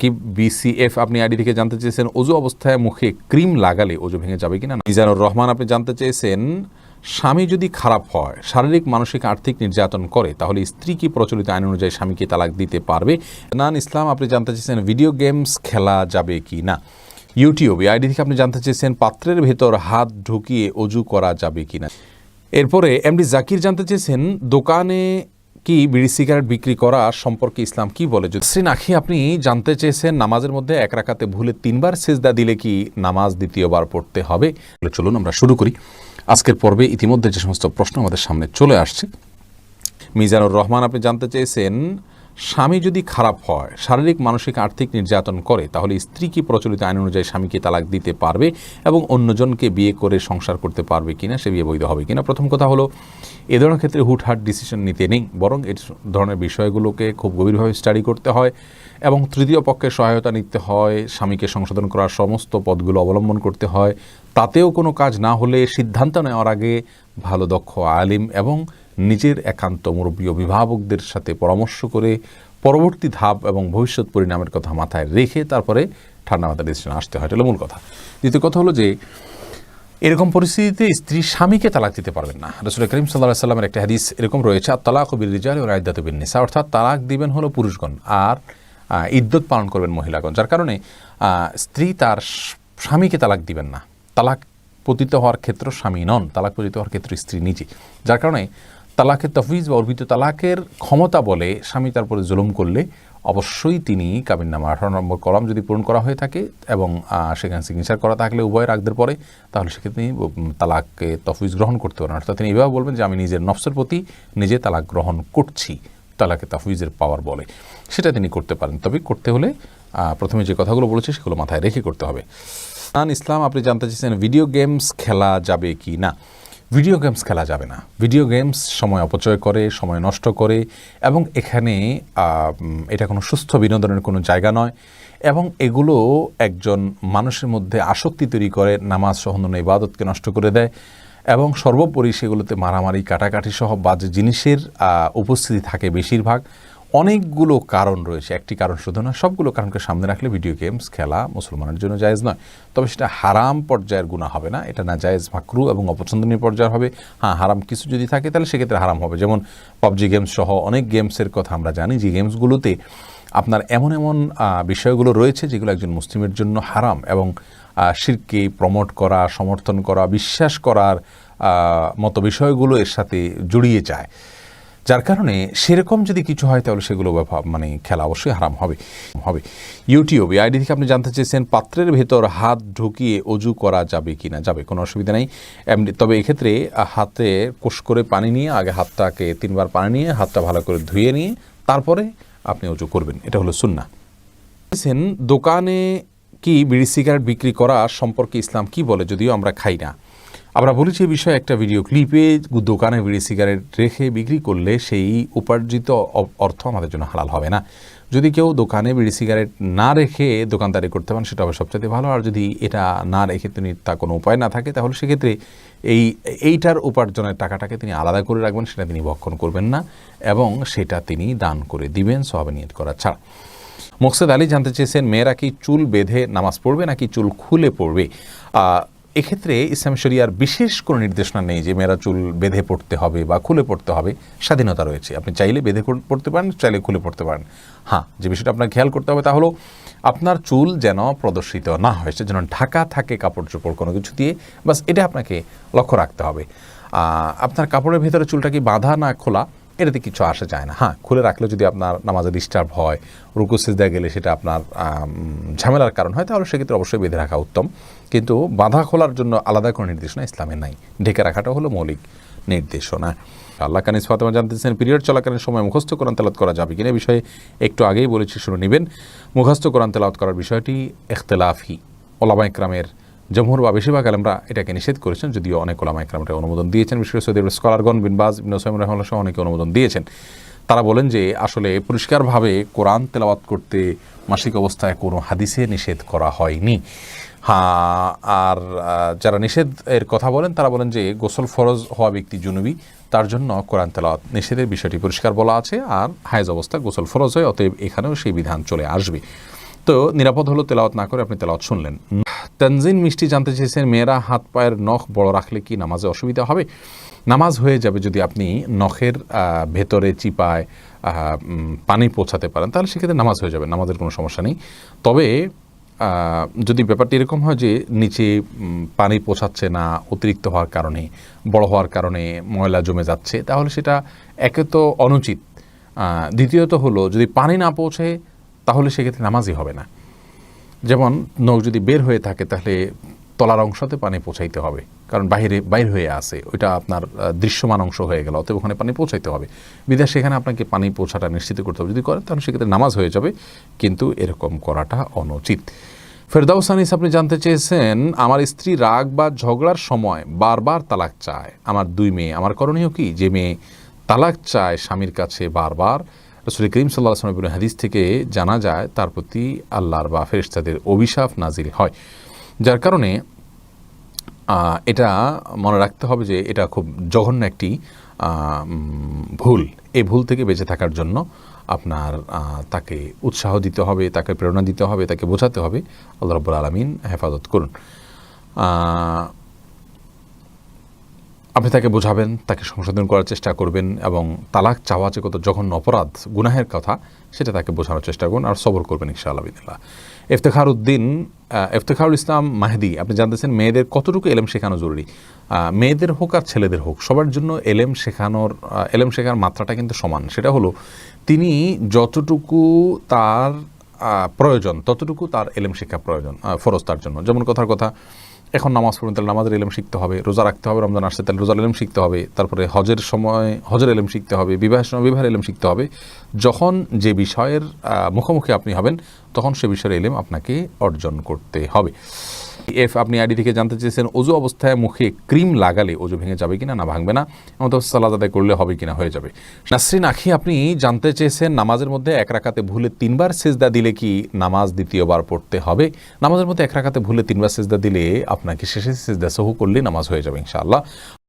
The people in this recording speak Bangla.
কি বিসিএফ আপনি আইডি থেকে জানতে চেয়েছেন ওযু অবস্থায় মুখে ক্রিম লাগালে ওযু ভেঙে যাবে কিনা। মিজানুর রহমান আপনি জানতে চেয়েছেন স্বামী যদি খারাপ হয়, শারীরিক মানসিক আর্থিক নির্যাতন করে, তাহলে স্ত্রী কি প্রচলিত আইন অনুযায়ী স্বামীকে তালাক দিতে পারবে। নান ইসলাম আপনি জানতে চেয়েছেন ভিডিও গেমস খেলা যাবে কি না। ইউটিউব আইডি থেকে আপনি জানতে চেয়েছেন পাত্রের ভেতর হাত ঢুকিয়ে ওযু করা যাবে কিনা। এরপরে এমডি জাকির জানতে চেয়েছেন দোকানে কি বিড়ি সিগারেট বিক্রি করা সম্পর্কে ইসলাম কি বলে। শ্রীন আখি আপনি জানতে চেয়েছেন নামাজের মধ্যে এক রাকাতে ভুলে 3 বার সিজদা দিলে কি নামাজ দ্বিতীয়বার পড়তে হবে। চলুন আমরা শুরু করি। আজকের পর্বে ইতিমধ্যে যে সমস্ত প্রশ্ন আমাদের সামনে চলে আসছে। মিজানুর রহমান আপনি জানতে চেয়েছেন স্বামী যদি খারাপ হয়, শারীরিক মানসিক আর্থিক নির্যাতন করে, তাহলে স্ত্রী কি প্রচলিত আইন অনুযায়ী স্বামীকে তালাক দিতে পারবে এবং অন্যজনকে বিয়ে করে সংসার করতে পারবে কিনা, সে বিয়ে বৈধ হবে কিনা। প্রথম কথা হলো এ ধরনের ক্ষেত্রে হুটহাট ডিসিশন নিতে নেই, বরং এই ধরনের বিষয়গুলোকে খুব গভীরভাবে স্টাডি করতে হয় এবং তৃতীয় পক্ষের সহায়তা নিতে হয়। স্বামীকে সংশোধন করার সমস্ত পথগুলো অবলম্বন করতে হয়। তাতেও কোনো কাজ না হলে সিদ্ধান্ত নেওয়ার আগে ভালো দক্ষ আলিম এবং নিজের একান্ত মুরব্বী অভিভাবকদের সাথে পরামর্শ করে পরবর্তী ধাপ এবং ভবিষ্যৎ পরিণামের কথা মাথায় রেখে তারপরে ঠান্ডা মাথায় ডিসিশন আসতে হয়। এটা হলো মূল কথা। দ্বিতীয় কথা হলো যে এরকম পরিস্থিতিতে স্ত্রী স্বামীকে তালাক দিতে পারবেন না। রাসূল করিম সাল্লাল্লাহু আলাইহি ওয়াসাল্লামের একটা হাদিস এরকম রয়েছে, তালাকু বির রিজালি ওয়া ইদ্দাতু বিন নিসা, অর্থাৎ তালাক দিবেন হলো পুরুষগণ আর ইদ্যত পালন করবেন মহিলাগণ। যার কারণে স্ত্রী তার স্বামীকে তালাক দিবেন না। তালাক পতিত হওয়ার ক্ষেত্র স্বামী নন, তালাক পতিত হওয়ার ক্ষেত্র স্ত্রী নিজে। যার কারণে তালাকের তফবিজ বা অর্পিত তালাকের ক্ষমতা বলে স্বামী তার উপরে জুলুম করলে অবশ্যই তিনি কাবিননামা 18 নম্বর কলাম যদি পূরণ করা হয়ে থাকে এবং সেখানে সিগনেচার করা থাকলে উভয়ের আগদের পরে, তাহলে সেক্ষেত্রে তিনি তালাককে তফবিজ গ্রহণ করতে পারেন। অর্থাৎ তিনি এভাবে বলবেন যে আমি নিজের নফসের প্রতি নিজে তালাক গ্রহণ করছি, তালাকে তফবিজের পাওয়ার বলে, সেটা তিনি করতে পারেন। তবে করতে হলে প্রথমে যে কথাগুলো বলেছে সেগুলো মাথায় রেখে করতে হবে। নান ইসলাম আপনি জানতে চেয়েছেন ভিডিও গেমস খেলা যাবে কি না। ভিডিও গেমস খেলা যাবে না। ভিডিও গেমস সময় অপচয় করে, সময় নষ্ট করে এবং এখানে এটা কোনো সুস্থ বিনোদনের কোনো জায়গা নয় এবং এগুলো একজন মানুষের মধ্যে আসক্তি তৈরি করে, নামাজ সহ অন্যান্য ইবাদতকে নষ্ট করে দেয় এবং সর্বোপরি সেগুলোতে মারামারি কাটাকাটি সহ বাজে জিনিসের উপস্থিতি থাকে বেশিরভাগ। অনেকগুলো কারণ রয়েছে, একটি কারণ শুধু না, সবগুলো কারণকে সামনে রাখলে ভিডিও গেমস খেলা মুসলমানের জন্য জায়েজ নয়। তবে সেটা হারাম পর্যায়ের গুনাহ হবে না, এটা না জায়েজ মাকরু এবং অপছন্দনীয় পর্যায়ের হবে। হ্যাঁ, হারাম কিছু যদি থাকে তাহলে সেক্ষেত্রে হারাম হবে। যেমন পাবজি গেমস সহ অনেক গেমসের কথা আমরা জানি যে গেমসগুলোতে আপনার এমন এমন বিষয়গুলো রয়েছে যেগুলো একজন মুসলিমের জন্য হারাম এবং শিরকে প্রমোট করা, সমর্থন করা, বিশ্বাস করার মতো বিষয়গুলো এর সাথে জড়িয়ে যায়। যার কারণে সেরকম যদি কিছু হয় তাহলে সেগুলো খেলা অবশ্যই হারাম হবে। ইউটিউব আইডি থেকে আপনি জানতে চেয়েছেন পাত্রের ভেতর হাত ঢুকিয়ে ওযু করা যাবে কি না। যাবে, কোনো অসুবিধা নেই। তবে এক্ষেত্রে হাতে কোষ করে পানি নিয়ে আগে হাতটাকে 3 বার পানি নিয়ে হাতটা ভালো করে ধুয়ে নিয়ে তারপরে আপনি ওযু করবেন, এটা হলো সুন্নাহ। দোকানে কি বিড়ি সিগারেট বিক্রি করা সম্পর্কে ইসলাম কি বলে, যদিও আমরা খাই না। আমরা বলেছি এই বিষয়ে একটা ভিডিও ক্লিপে, দোকানে বিড়ি সিগারেট রেখে বিক্রি করলে সেই উপার্জিত অর্থ আমাদের জন্য হালাল হবে না। যদি কেউ দোকানে বিড়ি সিগারেট না রেখে দোকানদারি করতে পারেন সেটা হবে সবচেয়ে ভালো। আর যদি এটা না রেখে তিনি তা কোনো উপায় না থাকে তাহলে সেক্ষেত্রে এইটার উপার্জনের টাকাটাকে তিনি আলাদা করে রাখবেন, সেটা তিনি ভক্ষণ করবেন না এবং সেটা তিনি দান করে দিবেন সওয়াবে নিয়ত করা ছাড়া। মোকসেদ আলী জানতে চেয়েছেন মেয়েরা কি চুল বেঁধে নামাজ পড়বে নাকি চুল খুলে পড়বে। এক্ষেত্রে ইসলামী শরিয়ার বিশেষ কোনো নির্দেশনা নেই যে মেয়েরা চুল বেঁধে পড়তে হবে বা খুলে পড়তে হবে, স্বাধীনতা রয়েছে। আপনি চাইলে বেঁধে পড়তে পারেন, চাইলে খুলে পড়তে পারেন। হ্যাঁ, যে বিষয়টা আপনার খেয়াল করতে হবে তা হলো আপনার চুল যেন প্রদর্শিত না হয়, সে যেন ঢাকা থাকে কাপড় চোপড় কোনো কিছু দিয়ে, বাস এটা আপনাকে লক্ষ্য রাখতে হবে। আপনার কাপড়ের ভেতরে চুলটা কি বাঁধা না খোলা এটাতে কিছু আসা যায় না। হ্যাঁ, খুলে রাখলে যদি আপনার নামাজে ডিস্টার্ব হয়, রুকু সিজদা গেলে সেটা আপনার ঝামেলার কারণ হয়, তাহলে সেক্ষেত্রে অবশ্যই বেঁধে রাখা উত্তম। কিন্তু বাঁধা খোলার জন্য আলাদা কোনো নির্দেশনা ইসলামে নাই, ঢেকে রাখাটা হলো মৌলিক নির্দেশনা। আল্লাহ কানিস ফাতেমা জানতেছেন পিরিয়ড চলাকালীন সময় মুখস্থ কোরআন তেলাওয়াত করা যাবে কিনা, বিষয়ে একটু আগেই বলেছি, শুনে নেবেন। মুখস্থ কোরআন তেলাওয়াত করার বিষয়টি ইখতিলাফি, ওলামা ইকরামের জমহুর বা বেশিরভাগ আলেমরা এটাকে নিষেধ করেছেন, যদিও অনেক ওলামা ইকরাম এটা অনুমোদন দিয়েছেন। বিশেষ করে সৌদি আরবের স্কলারগণ বিন বাজ, ইবনে উসাইমিন রাহিমাহুল্লাহ সহ অনেকে অনুমোদন দিয়েছেন। তারা বলেন যে আসলে পরিষ্কারভাবে কোরআন তেলাওয়াত করতে মাসিক অবস্থায় কোনো হাদিসে নিষেধ করা হয়নি। হ্যাঁ, আর যারা নিষেধ এর কথা বলেন তারা বলেন যে গোসল ফরজ হওয়া ব্যক্তি জুনুবি, তার জন্য কোরআন তেলাওয়াত নিষেধের বিষয়টি পরিষ্কার বলা আছে, আর হায়েজ অবস্থা গোসল ফরজ হয়, অতএব এখানেও সেই বিধান চলে আসবে। তো নিরাপদ হলো তেলাওয়াত না করে আপনি তেলাওয়াত শুনলেন। তানজিন মিষ্টি জানতে চেয়েছেন, মেয়েরা হাত পায়ের নখ বড় রাখলে কি নামাজে অসুবিধা হবে? নামাজ হয়ে যাবে যদি আপনি নখের ভেতরে চিপায় পানি পৌঁছাতে পারেন, তাহলে সেক্ষেত্রে নামাজ হয়ে যাবে, নামাজের কোনো সমস্যা নেই। তবে যদি ব্যাপারটি এরকম হয় যে নিচে পানি পৌঁছাচ্ছে না, অতিরিক্ত হওয়ার কারণে, বড় হওয়ার কারণে ময়লা জমে যাচ্ছে, তাহলে সেটা একে তো অনুচিত, দ্বিতীয়ত হলো যদি পানি না পৌঁছে তাহলে সেক্ষেত্রে নামাজই হবে না। যেমন নখ যদি বের হয়ে থাকে তাহলে তলার অংশতে পানি পৌঁছাইতে হবে, কারণ বাইর হয়ে আসে, ওইটা আপনার দৃশ্যমান অংশ হয়ে গেল, অতএব ওখানে পানি পৌঁছাইতে হবে, বিধায় সেখানে আপনাকে পানি পৌঁছাটা নিশ্চিত করতে হবে। যদি করেন তাহলে সেক্ষেত্রে নামাজ হয়ে যাবে, কিন্তু এরকম করাটা অনুচিত। ফেরদাউস আনিস আপনি জানতে চেয়েছেন, আমার স্ত্রী রাগ বা ঝগড়ার সময় বারবার তালাক চায়, আমার 2 মেয়ে, আমার করণীয় কি? যে মেয়ে তালাক চায় স্বামীর কাছে বারবার, রাসূল করিম সাল্লাল্লাহু আলাইহি ওয়াসাল্লামের হাদিস থেকে জানা যায় তার প্রতি আল্লাহর বা ফেরেশতাদের অভিশাপ নাজিল হয়। যার কারণে এটা মনে রাখতে হবে যে এটা খুব জঘন্য একটি ভুল। এই ভুল থেকে বেঁচে থাকার জন্য আপনার তাকে উৎসাহ দিতে হবে, তাকে প্রেরণা দিতে হবে, তাকে বোঝাতে হবে। আল্লাহ রাব্বুল আলামিন হেফাজত করুন। আপনি তাকে বোঝাবেন, তাকে সংশোধন করার চেষ্টা করবেন, এবং তালাক চাওয়া যে কত জঘন্য অপরাধ, গুনাহের কথা, সেটা তাকে বোঝানোর চেষ্টা করুন, আর সবর করবেন ইনশাআল্লাহ বিদিল্লাহ। ইফতেখারুল ইসলাম মাহদি আপনি জানতেছেন, মেয়েদের কতটুকু এলেম শেখানো জরুরি? মেয়েদের হোক আর ছেলেদের হোক, সবার জন্য এলেম শেখার মাত্রাটা কিন্তু সমান। সেটা হলো তিনি যতটুকু তার প্রয়োজন ততটুকু তার এলেম শেখা প্রয়োজন, ফরজ তার জন্য। যেমন কথার কথা, এখন নামাজ পড়বেন তাহলে নামাজের এলেম শিখতে হবে, রোজা রাখতে হবে, রমজান আসছে তাহলে রোজার এলেম শিখতে হবে, তারপরে হজের সময় হজের এলেম শিখতে হবে, বিবাহের সময় বিবাহের এলেম শিখতে হবে। যখন যে বিষয়ের মুখোমুখি আপনি হবেন তখন সে বিষয়ের এলেম আপনাকে অর্জন করতে হবে। আপনি আইডি থেকে জানতে চেয়েছেন, অজু অবস্থায় মুখে ক্রিম লাগালে অজু ভেঙে যাবে কিনা? না ভাঙবে না, এমন তো সালাত আদায় করলে হবে কিনা? হয়ে যাবে। নাসরিন আখি আপনি জানতে চেয়েছেন, নামাজের মধ্যে 1 রাকাতে ভুলে 3 বার সিজদা দিলে কি নামাজ দ্বিতীয়বার পড়তে হবে? নামাজের মধ্যে 1 রাকাতে ভুলে 3 বার সিজদা দিলে আপনাকে শেষে সিজদা সহু করলে নামাজ হয়ে যাবে ইনশাআল্লাহ।